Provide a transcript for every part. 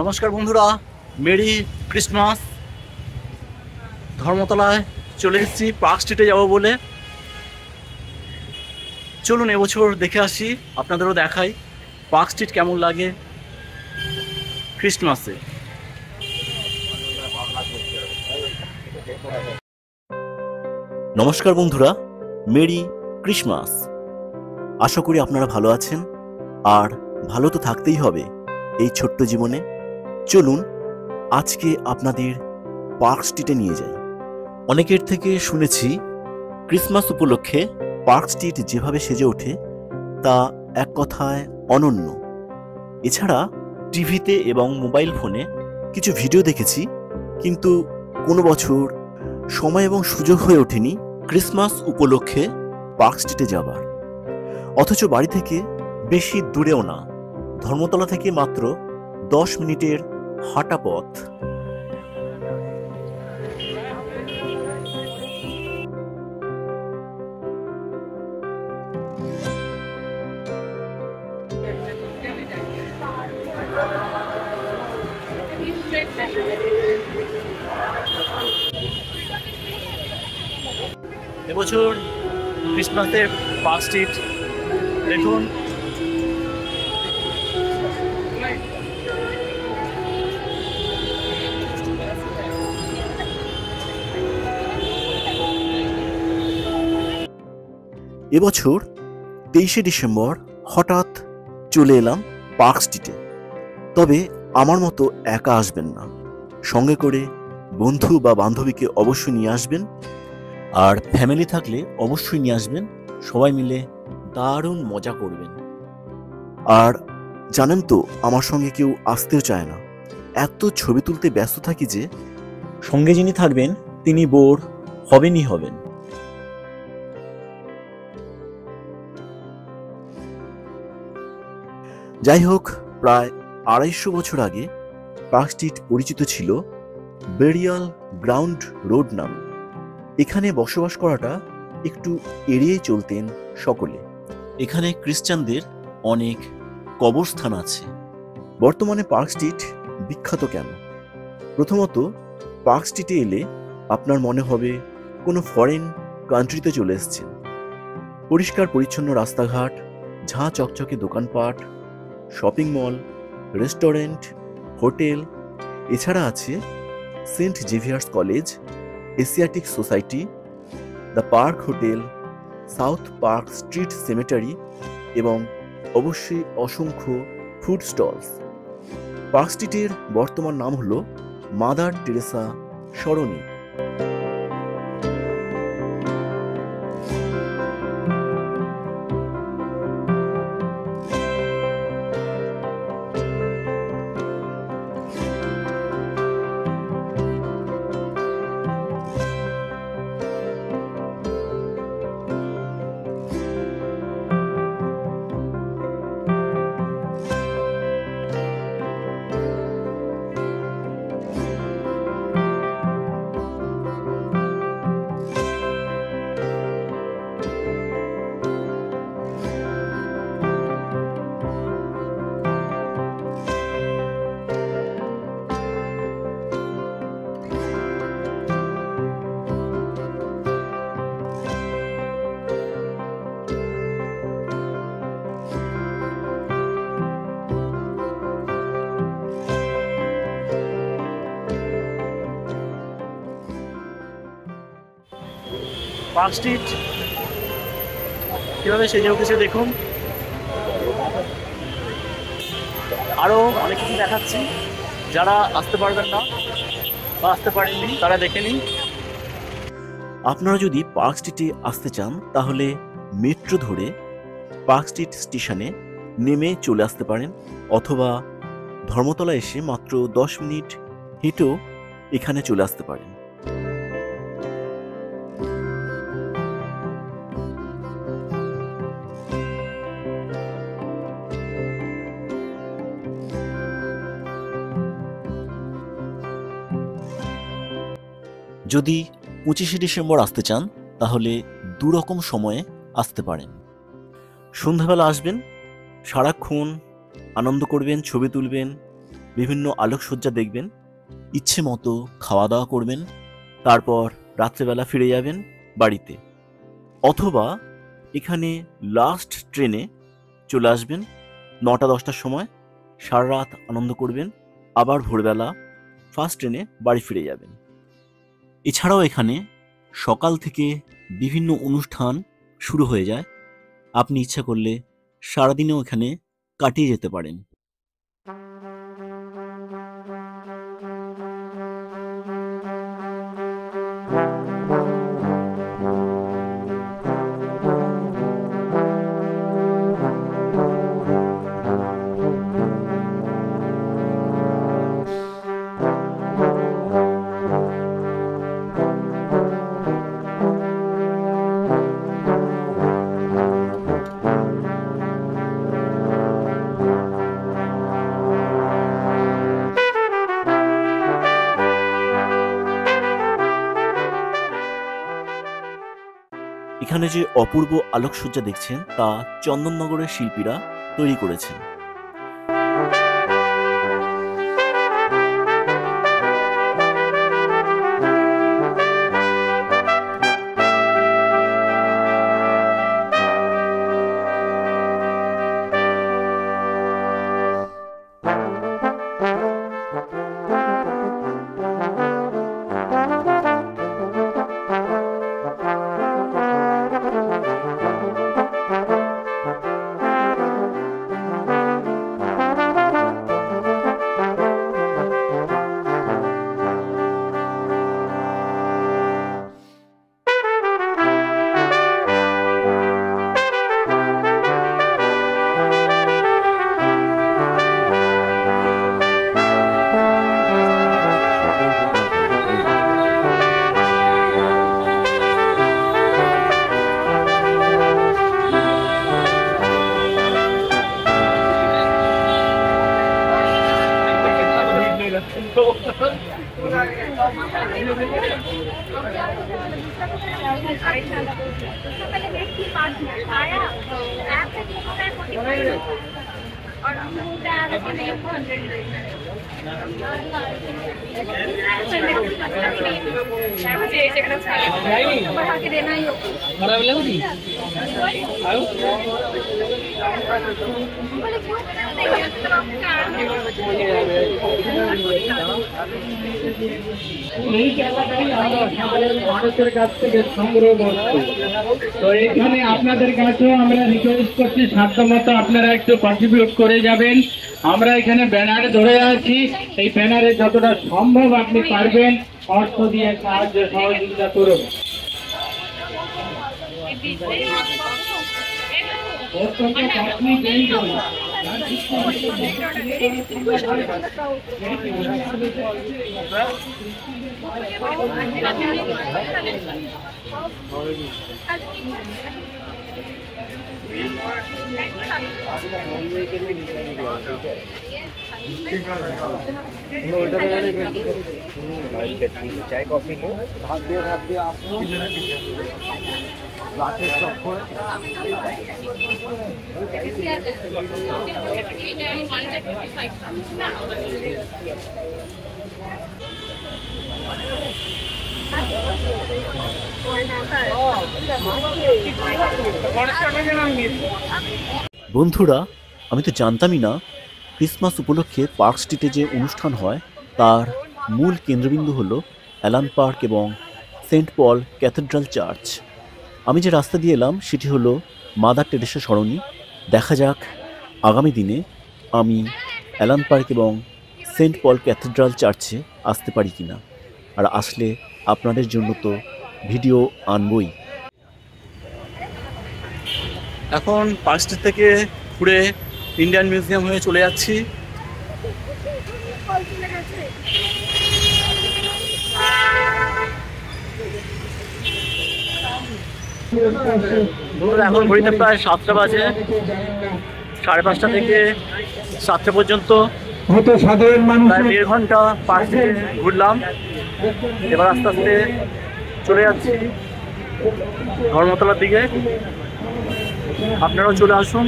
নমস্কার বন্ধুরা, merry Christmas. ধর্মতলায় চলে এসেছি পার্ক স্ট্রিটে যাব বলে। চলুন এবছর দেখে আসি, আপনাদেরও দেখাই পার্ক স্ট্রিট কেমন লাগে ক্রিসমাসে। নমস্কার বন্ধুরা, মেরি ক্রিসমাস। আশা করি আপনারা ভালো আছেন, আর ভালো তো থাকতেই হবে এই ছোট্ট জীবনে। চলুন আজকে আপনাদের পার্ক স্ট্রিটে নিয়ে যাই। অনেকের থেকে শুনেছি ক্রিসমাস উপলক্ষে পার্ক স্ট্রিট যেভাবে সেজে ওঠে তা এক কথায় অনন্য। এছাড়া টিভিতে এবং মোবাইল ফোনে কিছু ভিডিও দেখেছি, কিন্তু কোনো বছর সময় এবং সুযোগ হয়ে ওঠেনি ক্রিসমাস উপলক্ষে পার্ক স্ট্রিটে যাবার। অথচ বাড়ি থেকে বেশি দূরেও না, ধর্মতলা থেকে মাত্র 10 মিনিটের হাঁটা পথ। এবছর ক্রিসমাসের পার্ক স্ট্রিট দেখুন। এবছর 23শে ডিসেম্বর হঠাৎ চলে এলাম পার্ক স্ট্রিটে। তবে আমার মতো একা আসবেন না, সঙ্গে করে বন্ধু বা বান্ধবীকে অবশ্যই নিয়ে আসবেন, আর ফ্যামিলি থাকলে অবশ্যই নিয়ে আসবেন। সবাই মিলে দারুণ মজা করবেন। আর জানেন তো, আমার সঙ্গে কেউ আসতেও চায় না, এত ছবি তুলতে ব্যস্ত থাকি যে সঙ্গে যিনি থাকবেন তিনি বোর হবেনই হবেন। যাই হোক, প্রায় 250 বছর আগে পার্ক স্ট্রিট পরিচিত ছিল বেরিয়াল গ্রাউন্ড রোড নামে। এখানে বসবাস করাটা একটু এড়িয়ে চলতেন সকলে। এখানে খ্রিস্টানদের অনেক কবরস্থান আছে। বর্তমানে পার্ক স্ট্রিট বিখ্যাত কেন? প্রথমত, পার্ক স্ট্রিটে এলে আপনার মনে হবে কোনো ফরেন কান্ট্রিতে চলে এসেছেন। পরিষ্কার পরিচ্ছন্ন রাস্তাঘাট, ঝাঁ চকচকে দোকানপাট, শপিং মল, রেস্টুরেন্ট, হোটেল। এছাড়া আছে Saint Xavier's college, Asiatic society, the park hotel, south park street cemetery এবং অবশ্যই অসংখ্য ফুড স্টলস। পার্ক স্ট্রিটের বর্তমান নাম হলো মাদার টেরেসা সরণি। পার্ক স্ট্রিট কীভাবে সেজে উঠেছে দেখুন। আরও অনেক কিছু দেখাচ্ছি, যারা আসতে পারবেন না বা আসতে পারেননি তারা দেখে নিন। আপনারা যদি পার্ক স্ট্রিটে আসতে চান তাহলে মেট্রো ধরে পার্ক স্ট্রিট স্টেশনে নেমে চলে আসতে পারেন, অথবা ধর্মতলা এসে মাত্র 10 মিনিট হেঁটেও এখানে চলে আসতে পারেন। যদি 25শে ডিসেম্বর আসতে চান তাহলে দুরকম সময়ে আসতে পারেন। সন্ধ্যাবেলা আসবেন, সারাক্ষণ আনন্দ করবেন, ছবি তুলবেন, বিভিন্ন আলোকসজ্জা দেখবেন, ইচ্ছে মতো খাওয়া দাওয়া করবেন, তারপর রাত্রেবেলা ফিরে যাবেন বাড়িতে। অথবা এখানে লাস্ট ট্রেনে চলে আসবেন 9টা-10টার সময়, সারা রাত আনন্দ করবেন, আবার ভোরবেলা ফার্স্ট ট্রেনে বাড়ি ফিরে যাবেন। এছাড়াও এখানে সকাল থেকে বিভিন্ন অনুষ্ঠান শুরু হয়ে যায়, আপনি ইচ্ছা করলে সারাদিনেও এখানে কাটিয়ে যেতে পারেন। এখানে যে অপূর্ব আলোকসজ্জা দেখছেন তা চন্দননগরের শিল্পীরা তৈরি করেছেন। এই টাকাটাই আমরা সাধারণ মানুষের কাছ থেকে সংগ্রহ করছি। তো এখানে আপনাদের কাছেও আমরা রিকোয়েস্ট করছি, সাধ্যমতো আপনারা একটু কন্ট্রিবিউট করে যাবেন। আমরা এখানে ব্যানার ধরে আছি, এই ব্যানারে যতটা সম্ভব আপনি পারবেন অর্থ দিয়ে সাহায্য সহযোগিতা করুন। चाय कॉफी लो, भाग दिए आप राकेश चौक বন্ধুরা, আমি তো জানতামই না ক্রিসমাস উপলক্ষে পার্ক স্ট্রিটে যে অনুষ্ঠান হয় তার মূল কেন্দ্রবিন্দু হলো অ্যালান পার্ক এবং সেন্ট পল ক্যাথেড্রাল চার্চ। আমি যে রাস্তা দিয়ে এলাম সেটি হলো মাদার টেরেসা সরণি। দেখা যাক আগামী দিনে আমি অ্যালান পার্ক এবং সেন্ট পল ক্যাথেড্রাল চার্চে আসতে পারি কিনা, আর আসলে আপনাদের জন্য তো ভিডিও আনবই। এখন পার্ক স্ট্রিট থেকে ঘুরে ইন্ডিয়ান মিউজিয়াম হয়ে চলে যাচ্ছি। এখন ঘড়িতে প্রায় 7টা বাজে। 5:30 থেকে 7টা পর্যন্ত প্রায় 1.5 ঘন্টা পার্ক থেকে ঘুরলাম। এবার আস্তে আস্তে চলে যাচ্ছি ধর্মতলার দিকে। আপনারাও চলে আসুন,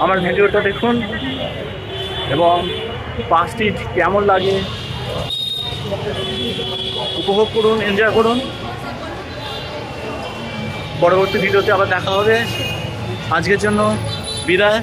আমার ভিডিওটা দেখুন এবং পার্ক স্ট্রিট কেমন লাগে উপভোগ করুন, এনজয় করুন। পরবর্তী ভিডিওতে আবার দেখা হবে। আজকের জন্য বিদায়।